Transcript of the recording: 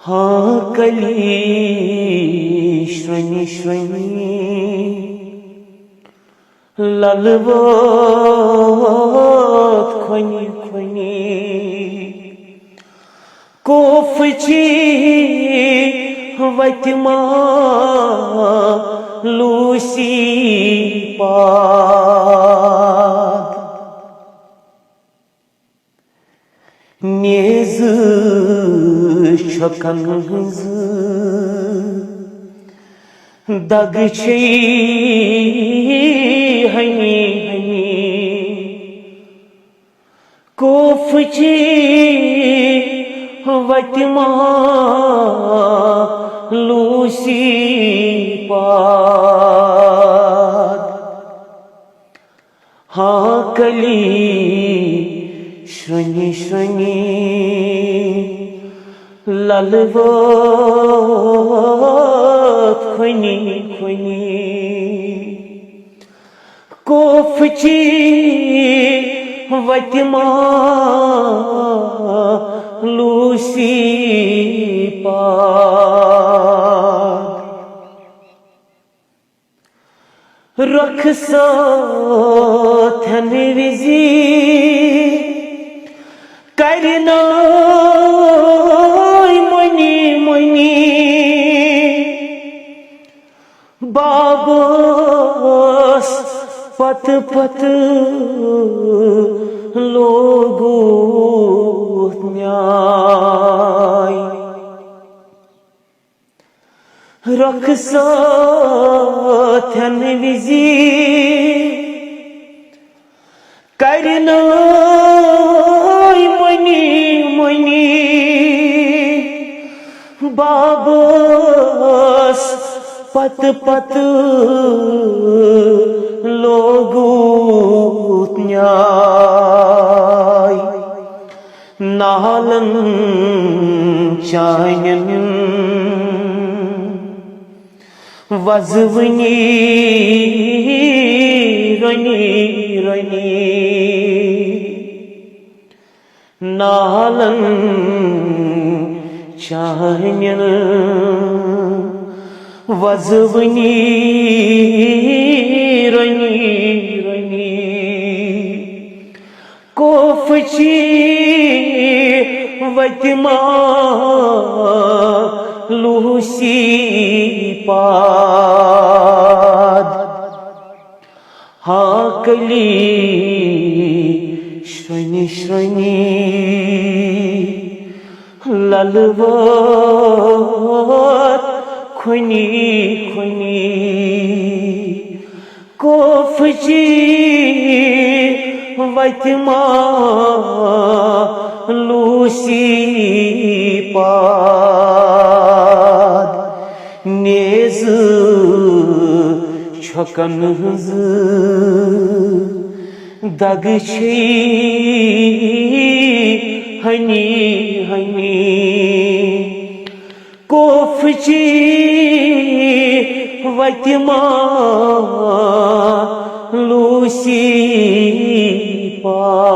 हाँ कली श्रणी श्रणी ललवत खनी खनी कोफची वतमा लूसी पाद नेज छकन हंज दग छी हनी हनी कोफची वतमा लूसी पाद हाँ कली श्रणी श्रणी ललवत खनी खनी कोफची वतमा लूसी पाद रखसथन विजी करना मनी मनी बाबस पत पत लोगो न्याय रखसथन विजी करना मनी मनी बाबस पत पत लोगो न्याय नालन चायन वजवनी रनी रनी नालन चाहनिल वजवनी रनी रनी कोफची वतमा लूसी पाद हाँ कली श्रणी श्रणी ललवत खनी खनी कोफची वतमा लूसी पाद नेज छकन हंज दग छी हनी हनी कोफची वतमा लूसी पाद।